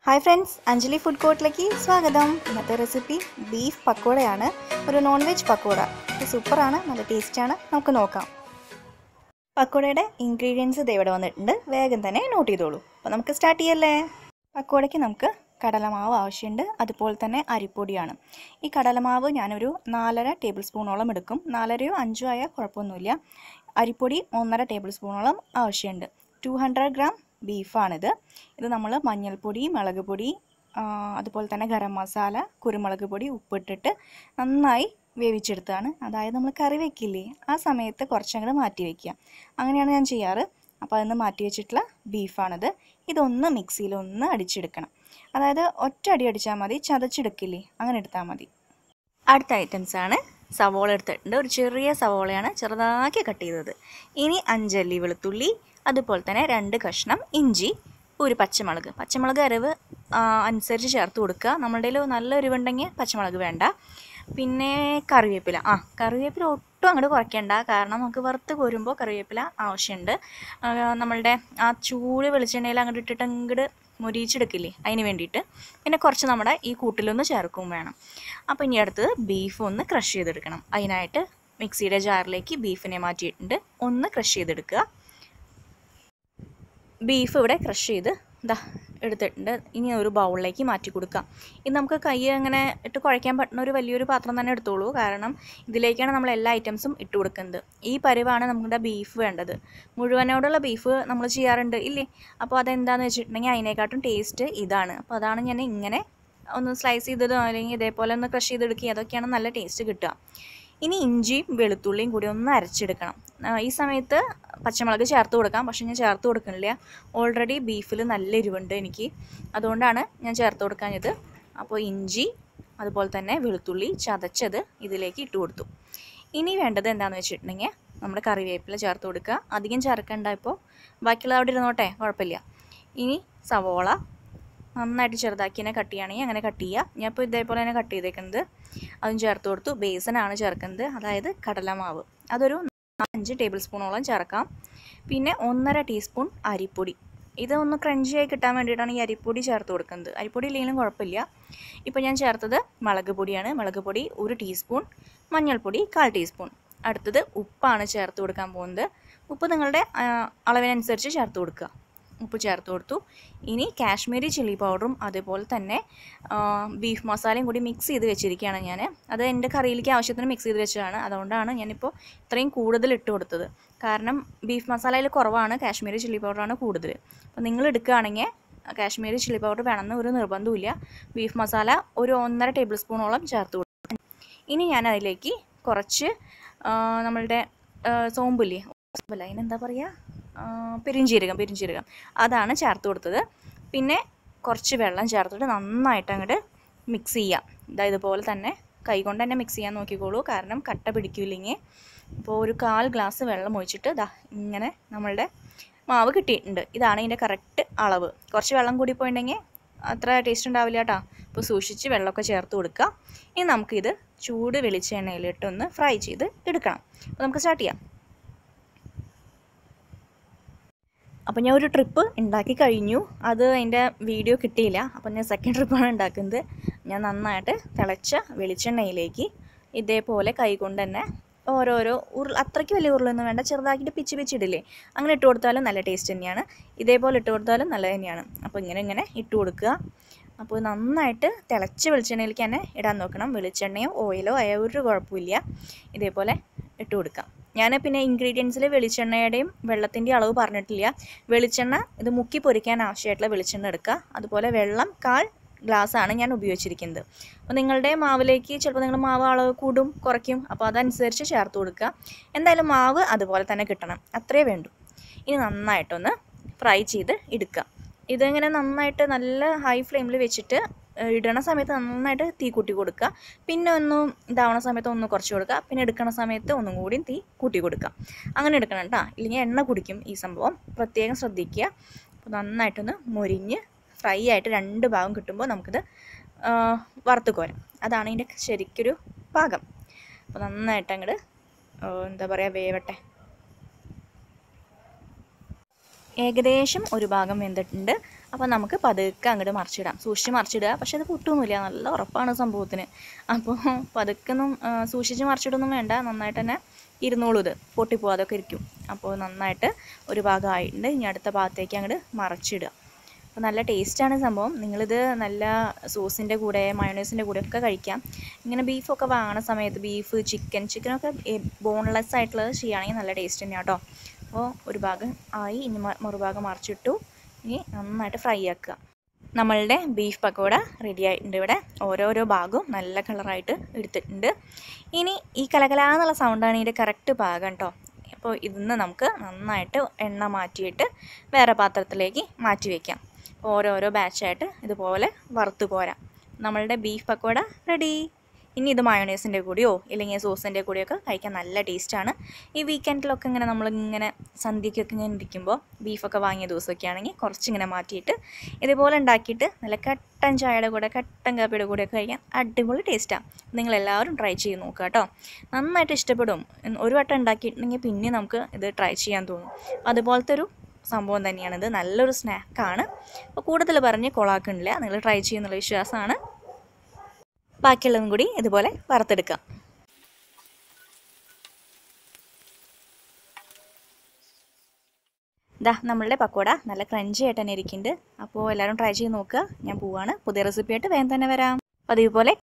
Hi friends, Anjali food കോർട്ടിലേക്ക് സ്വാഗതം. ഇന്നത്തെ recipe beef പക്കോടയാണ്. ഒരു നോൺ വെജ് പക്കോട. ഇത് സൂപ്പറാണ്, നല്ല ടേസ്റ്റാണ്. നമുക്ക് നോക്കാം. പക്കോടയുടെ ഇൻഗ്രീഡിയൻസ് ഇവിടെ വന്നിട്ടുണ്ട്. വേഗം തന്നെ നോട്ട് ചെയ്തോളൂ. അപ്പോൾ നമുക്ക് സ്റ്റാർട്ട് ചെയ്യല്ലേ. പക്കോടയ്ക്ക് നമുക്ക് കടലമാവ് ആവശ്യമുണ്ട്, അതുപോലെ തന്നെ അരിപ്പൊടിയാണ്. ഈ കടലമാവ് ഞാനൊരു 4.5 ടേബിൾ സ്പൂണോളം എടുക്കും. 4.5 5 ആയാൽ കുഴപ്പമൊന്നുമില്ല. അരിപ്പൊടി 1.5 ടേബിൾ സ്പൂണോളം ആവശ്യമുണ്ട്. 200 ഗ്രാം ബീഫാണിത്. ഇത് നമ്മൾ മഞ്ഞൾപ്പൊടി, മുളക് പൊടി, അതുപോലെ തന്നെ ഗരം മസാല, കുരുമുളക് പൊടി, ഉപ്പിട്ടിട്ട് നന്നായി വേവിച്ചെടുത്തതാണ്. അതായത് നമ്മൾ കറി വയ്ക്കില്ലേ, ആ സമയത്ത് കുറച്ചങ്ങോട്ട് മാറ്റി വയ്ക്കുക. അങ്ങനെയാണ് ഞാൻ ചെയ്യാറ്. അപ്പോൾ അതിന് മാറ്റി വെച്ചിട്ടുള്ള ബീഫാണിത്. ഇതൊന്ന് മിക്സിയിലൊന്ന് അടിച്ചെടുക്കണം. അതായത് ഒറ്റ അടി അടിച്ചാൽ മതി, ചതച്ചെടുക്കില്ലേ, അങ്ങനെ എടുത്താൽ മതി. അടുത്ത ഐറ്റംസാണ് സവോള എടുത്തിട്ടുണ്ട്. ഒരു ചെറിയ സവോളയാണ് ചെറുതാക്കി കട്ട് ചെയ്തത്. ഇനി 5 അല്ലി വെളുത്തുള്ളി, അതുപോലെ തന്നെ 2 കഷ്ണം ഇഞ്ചി, ഒരു പച്ചമുളക് അരവ് അനുസരിച്ച് ചേർത്ത് കൊടുക്കുക. നമ്മളുടെ കയ്യിൽ നല്ല എരിവുണ്ടെങ്കിൽ പച്ചമുളക് വേണ്ട. പിന്നെ കറിവേപ്പില ഒട്ടും അങ്ങോട്ട് കുറയ്ക്കേണ്ട, കാരണം നമുക്ക് വറുത്ത് കോരുമ്പോൾ കറിവേപ്പില ആവശ്യമുണ്ട്. നമ്മളുടെ ആ ചൂട് വെളിച്ചെണ്ണയിൽ അങ്ങോട്ട് ഇട്ടിട്ട് അങ്ങോട്ട് മൊരിച്ചെടുക്കില്ലേ, അതിന് വേണ്ടിയിട്ട്. പിന്നെ കുറച്ച് നമ്മുടെ ഈ കൂട്ടിലൊന്ന് ചേർക്കുകയും വേണം. അപ്പോൾ ഇനി അടുത്തത് ബീഫ് ഒന്ന് ക്രഷ് ചെയ്തെടുക്കണം. അതിനായിട്ട് മിക്സിയുടെ ജാറിലേക്ക് ബീഫിനെ മാറ്റിയിട്ടുണ്ട്. ഒന്ന് ക്രഷ് ചെയ്തെടുക്കുക. ബീഫ് ഇവിടെ ക്രഷ് ചെയ്ത് എടുത്തിട്ടുണ്ട്. ഇനി ഒരു ബൗളിലേക്ക് മാറ്റി കൊടുക്കാം. ഇത് നമുക്ക് കൈ അങ്ങനെ ഇട്ട് കുഴയ്ക്കാൻ പറ്റുന്ന ഒരു വലിയൊരു പാത്രം തന്നെ എടുത്തോളൂ, കാരണം ഇതിലേക്കാണ് നമ്മൾ എല്ലാ ഐറ്റംസും ഇട്ട് കൊടുക്കുന്നത്. ഈ പരിവാണ് നമ്മുടെ ബീഫ് വേണ്ടത്. മുഴുവനോടുള്ള ബീഫ് നമ്മൾ ചെയ്യാറുണ്ട് ഇല്ലേ, അപ്പോൾ അതെന്താണെന്ന് വെച്ചിട്ടുണ്ടെങ്കിൽ അതിനെക്കാട്ടും ടേസ്റ്റ് ഇതാണ്. അപ്പോൾ അതാണ് ഞാൻ ഇങ്ങനെ ഒന്ന് സ്ലൈസ് ചെയ്തതോ അല്ലെങ്കിൽ ഇതേപോലെ ഒന്ന് ക്രഷ് ചെയ്തെടുക്കുക. അതൊക്കെയാണ് നല്ല ടേസ്റ്റ് കിട്ടുക. ഇനി ഇഞ്ചിയും വെളുത്തുള്ളിയും കൂടി ഒന്ന് അരച്ചെടുക്കണം. ഈ സമയത്ത് പച്ചമുളക് ചേർത്ത് കൊടുക്കാം, പക്ഷെ ഞാൻ ചേർത്ത് കൊടുക്കണില്ല. ഓൾറെഡി ബീഫിൽ നല്ല എരിവുണ്ട് എനിക്ക്, അതുകൊണ്ടാണ് ഞാൻ ചേർത്ത് കൊടുക്കാഞ്ഞത്. അപ്പോൾ ഇഞ്ചി അതുപോലെ തന്നെ വെളുത്തുള്ളി ചതച്ചത് ഇതിലേക്ക് ഇട്ട് കൊടുത്തു. ഇനി വേണ്ടത് എന്താണെന്ന് വെച്ചിട്ടുണ്ടെങ്കിൽ നമ്മുടെ കറിവേപ്പില ചേർത്ത് കൊടുക്കുക. അധികം ചേർക്കണ്ട, ഇപ്പോൾ ബാക്കിയുള്ള അവിടെ ഇരുന്നോട്ടെ, കുഴപ്പമില്ല. ഇനി സവോള നന്നായിട്ട് ചെറുതാക്കി തന്നെ കട്ട് ചെയ്യുകയാണെങ്കിൽ അങ്ങനെ കട്ട് ചെയ്യുക. ഞാൻ ഇപ്പോൾ ഇതേപോലെ തന്നെ കട്ട് ചെയ്തേക്കുന്നത്. അതും ചേർത്ത് കൊടുത്തു. ബേസനാണ് ചേർക്കുന്നത്, അതായത് കടലമാവ്. അതൊരു 5 ടേബിൾ സ്പൂണോളം ചേർക്കാം. പിന്നെ 1.5 ടീസ്പൂൺ അരിപ്പൊടി. ഇതൊന്ന് ക്രഞ്ചിയായി കിട്ടാൻ വേണ്ടിയിട്ടാണ് ഈ അരിപ്പൊടി ചേർത്ത് കൊടുക്കുന്നത്. അരിപ്പൊടി ഇല്ലെങ്കിലും കുഴപ്പമില്ല. ഇപ്പോൾ ഞാൻ ചേർത്തത് മുളക് പൊടിയാണ്. മുളക് പൊടി 1 ടീസ്പൂൺ, മഞ്ഞൾപ്പൊടി 1/4 ടീസ്പൂൺ. അടുത്തത് ഉപ്പാണ് ചേർത്ത് കൊടുക്കാൻ പോകുന്നത്. ഉപ്പ് നിങ്ങളുടെ അളവിനനുസരിച്ച് ചേർത്ത് കൊടുക്കുക. ഉപ്പ് ചേർത്ത് കൊടുത്തു. ഇനി കാശ്മീരി ചില്ലി പൗഡറും അതുപോലെ തന്നെ ബീഫ് മസാലയും കൂടി മിക്സ് ചെയ്ത് വെച്ചിരിക്കുകയാണ് ഞാൻ. അത് എൻ്റെ കറിയിലേക്ക് ആവശ്യത്തിന് മിക്സ് ചെയ്ത് വെച്ചതാണ്. അതുകൊണ്ടാണ് ഞാനിപ്പോൾ ഇത്രയും കൂടുതൽ ഇട്ട് കൊടുത്തത്. കാരണം ബീഫ് മസാലയിൽ കുറവാണ്, കാശ്മീരി ചില്ലി പൗഡറാണ് കൂടുതൽ. അപ്പോൾ നിങ്ങൾ എടുക്കുകയാണെങ്കിൽ കാശ്മീരി ചില്ലി പൗഡർ വേണമെന്ന് ഒരു നിർബന്ധമില്ല. ബീഫ് മസാല ഒരു 1.5 ടേബിൾ സ്പൂണോളം ചേർത്ത് കൊടുത്തു. ഇനി ഞാൻ അതിലേക്ക് കുറച്ച് നമ്മളുടെ സോമ്പുല്ലേ, അതിനെന്താ പറയുക, പെരിഞ്ചീരകം അതാണ് ചേർത്ത് കൊടുത്തത്. പിന്നെ കുറച്ച് വെള്ളം ചേർത്തിട്ട് നന്നായിട്ട് അങ്ങോട്ട് മിക്സ് ചെയ്യുക. ഇതുപോലെ തന്നെ കൈകൊണ്ട് തന്നെ മിക്സ് ചെയ്യാൻ നോക്കിക്കോളൂ, കാരണം കട്ട പിടിക്കില്ലെങ്കിൽ. ഇപ്പോൾ ഒരു 1/4 ഗ്ലാസ് വെള്ളം ഒഴിച്ചിട്ട് ഇങ്ങനെ നമ്മളുടെ മാവ് കിട്ടിയിട്ടുണ്ട്. ഇതാണ് ഇതിൻ്റെ കറക്റ്റ് അളവ്. കുറച്ച് വെള്ളം കൂടി പോയിട്ടുണ്ടെങ്കിൽ അത്ര ടേസ്റ്റ് ഉണ്ടാവില്ല കേട്ടോ. അപ്പോൾ സൂക്ഷിച്ച് വെള്ളമൊക്കെ ചേർത്ത് കൊടുക്കുക. ഇനി നമുക്കിത് ചൂട് വെളിച്ചെണ്ണയിലിട്ടൊന്ന് ഫ്രൈ ചെയ്ത് എടുക്കണം. അപ്പോൾ നമുക്ക് സ്റ്റാർട്ട് ചെയ്യാം. അപ്പോൾ ഞാൻ ഒരു ട്രിപ്പ് ഉണ്ടാക്കി കഴിഞ്ഞു. അത് അതിൻ്റെ വീഡിയോ കിട്ടിയില്ല. അപ്പോൾ ഞാൻ സെക്കൻഡ് ട്രിപ്പാണ് ഉണ്ടാക്കുന്നത്. ഞാൻ നന്നായിട്ട് തിളച്ച വെളിച്ചെണ്ണയിലേക്ക് ഇതേപോലെ കൈകൊണ്ട് തന്നെ ഓരോരോ അത്രയ്ക്ക് വലിയ ഉരുളൊന്നും വേണ്ട, ചെറുതാക്കിയിട്ട് പിച്ചിടില്ലേ, അങ്ങനെ ഇട്ട് കൊടുത്താലും നല്ല ടേസ്റ്റ് തന്നെയാണ്. ഇതേപോലെ ഇട്ട് കൊടുത്താലും നല്ല തന്നെയാണ്. അപ്പോൾ ഇങ്ങനെ ഇട്ട് കൊടുക്കുക. അപ്പോൾ നന്നായിട്ട് തിളച്ച വെളിച്ചെണ്ണയിലേക്ക് തന്നെ ഇടാൻ നോക്കണം. വെളിച്ചെണ്ണയോ ഓയിലോ ആയ ഒരു കുഴപ്പമില്ല. ഇതേപോലെ ഇട്ട് കൊടുക്കാം. ഞാൻ പിന്നെ ഇൻഗ്രീഡിയൻസിൽ വെളിച്ചെണ്ണയുടെയും വെള്ളത്തിൻ്റെയും അളവ് പറഞ്ഞിട്ടില്ല. വെളിച്ചെണ്ണ ഇത് മുക്കി പൊരിക്കാൻ ആവശ്യമായിട്ടുള്ള വെളിച്ചെണ്ണ എടുക്കുക. അതുപോലെ വെള്ളം 1/4 ഗ്ലാസ്സാണ് ഞാൻ ഉപയോഗിച്ചിരിക്കുന്നത്. അപ്പോൾ നിങ്ങളുടെ മാവിലേക്ക് ചിലപ്പോൾ നിങ്ങൾ മാവ് അളവ് കൂടും കുറയ്ക്കും, അപ്പോൾ അതനുസരിച്ച് ചേർത്ത് കൊടുക്കുക. എന്തായാലും മാവ് അതുപോലെ തന്നെ കിട്ടണം, അത്രേ വേണ്ടൂ. ഇനി നന്നായിട്ടൊന്ന് ഫ്രൈ ചെയ്ത് എടുക്കുക. ഇതിങ്ങനെ നന്നായിട്ട് നല്ല ഹൈ ഫ്ലെയിമിൽ വെച്ചിട്ട് ഇടണ സമയത്ത് നന്നായിട്ട് തീ കൂട്ടി കൊടുക്കുക. പിന്നെ ഇതാവണ സമയത്ത് ഒന്ന് കുറച്ച് കൊടുക്കുക. പിന്നെ എടുക്കണ സമയത്ത് ഒന്നും കൂടി തീ കൂട്ടി കൊടുക്കുക. അങ്ങനെ എടുക്കണം കേട്ടോ, ഇല്ലെങ്കിൽ എണ്ണ കുടിക്കും ഈ സംഭവം. പ്രത്യേകം ശ്രദ്ധിക്കുക. അപ്പോൾ നന്നായിട്ടൊന്ന് മൊരിഞ്ഞ് ഫ്രൈ ആയിട്ട് 2 ഭാഗം കിട്ടുമ്പോൾ നമുക്കിത് വറുത്ത് കോരാം. അതാണ് ഇതിൻ്റെ ശരിക്കൊരു പാകം. അപ്പോൾ നന്നായിട്ട് അങ്ങോട്ട് എന്താ പറയുക, വേവട്ടെ. ഏകദേശം ഒരു ഭാഗം വെന്തിട്ടുണ്ട്. അപ്പോൾ നമുക്ക് പതുക്കെ അങ്ങോട്ട് മറിച്ചിടാം. സൂക്ഷിച്ച് മറിച്ചിടുക. പക്ഷേ അത് പൊട്ടുമൊന്നുമില്ല, നല്ല ഉറപ്പാണ് സംഭവത്തിന്. അപ്പോൾ പതുക്കൊന്നും സൂക്ഷിച്ച് മറിച്ചിടൊന്നും വേണ്ട, നന്നായിട്ട് തന്നെ ഇരുന്നോളൂ, ഇത് പൊട്ടിപ്പോവാതൊക്കെ ഇരിക്കും. അപ്പോൾ നന്നായിട്ട് ഒരു ഭാഗമായിട്ടുണ്ട്. ഇനി അടുത്ത ഭാഗത്തേക്ക് അങ്ങോട്ട് മറിച്ചിടുക. അപ്പോൾ നല്ല ടേസ്റ്റാണ് സംഭവം. നിങ്ങളിത് നല്ല സോസിൻ്റെ കൂടെ മയോണൈസിൻ്റെ കൂടെയൊക്കെ കഴിക്കാം. ഇങ്ങനെ ബീഫൊക്കെ വാങ്ങുന്ന സമയത്ത് ബീഫ് ചിക്കനൊക്കെ ബോൺലെസ് ആയിട്ടുള്ളത് ചെയ്യുകയാണെങ്കിൽ നല്ല ടേസ്റ്റ് തന്നെയാണ് കേട്ടോ. അപ്പോൾ ഒരു ഭാഗം ആയി, ഇനി മറുഭാഗം മറിച്ചിട്ടു. ഇനി നന്നായിട്ട് ഫ്രൈ ആക്കുക. നമ്മളുടെ ബീഫ് പക്കോട റെഡി ആയിട്ടുണ്ട്. ഇവിടെ ഓരോരോ ഭാഗവും നല്ല കളറായിട്ട് എടുത്തിട്ടുണ്ട്. ഇനി ഈ കലകലാന്നുള്ള സൗണ്ടാണ് ഇതിൻ്റെ കറക്റ്റ് പാകം കേട്ടോ. അപ്പോൾ ഇതിന്ന് നമുക്ക് നന്നായിട്ട് എണ്ണ മാറ്റിയിട്ട് വേറെ പാത്രത്തിലേക്ക് മാറ്റി വയ്ക്കാം. ഓരോരോ ബാച്ചായിട്ട് ഇതുപോലെ വറുത്ത് പോരാം. നമ്മളുടെ ബീഫ് പക്കോട റെഡി. ഇനി ഇത് മയോണൈസിൻ്റെ കൂടെയോ ഇല്ലെങ്കിൽ സോസിൻ്റെ കൂടെയൊക്കെ കഴിക്കാൻ നല്ല ടേസ്റ്റാണ്. ഈ വീക്കെൻഡിലൊക്കെ ഇങ്ങനെ നമ്മളിങ്ങനെ സന്ധ്യയ്ക്കൊക്കെ ഇങ്ങനെ ഇരിക്കുമ്പോൾ ബീഫൊക്കെ വാങ്ങിയ ദിവസമൊക്കെ ആണെങ്കിൽ കുറച്ചിങ്ങനെ മാറ്റിയിട്ട് ഇതുപോലെ ഉണ്ടാക്കിയിട്ട് നല്ല കട്ടൻ ചായയുടെ കൂടെ കട്ടൻ കാപ്പിയുടെ കൂടെയൊക്കെ കഴിക്കാൻ അടിപൊളി ടേസ്റ്റാണ്. നിങ്ങളെല്ലാവരും ട്രൈ ചെയ്ത് നോക്കുക കേട്ടോ. നന്നായിട്ട് ഇഷ്ടപ്പെടും. ഒരു വട്ടം ഉണ്ടാക്കിയിട്ടുണ്ടെങ്കിൽ പിന്നെ നമുക്ക് ഇത് ട്രൈ ചെയ്യാൻ തോന്നും. അതുപോലത്തെ ഒരു സംഭവം തന്നെയാണിത്. നല്ലൊരു സ്നാക്കാണ്. അപ്പോൾ കൂടുതൽ പറഞ്ഞ് കൊളാക്കണില്ല, നിങ്ങൾ ട്രൈ ചെയ്യുന്നുള്ള വിശ്വാസമാണ്. ബാക്കിയുള്ളതും കൂടി ഇതുപോലെ വറുത്തെടുക്കാം. ഇതാ നമ്മളുടെ പക്കോട നല്ല ക്രഞ്ചി ആയിട്ട് തന്നെ ഇരിക്കുന്നുണ്ട്. അപ്പോൾ എല്ലാവരും ട്രൈ ചെയ്ത് നോക്കുക. ഞാൻ പോവാണ്. പുതിയ റെസിപ്പിയായിട്ട് വേഗം തന്നെ വരാം. പതിവ് പോലെ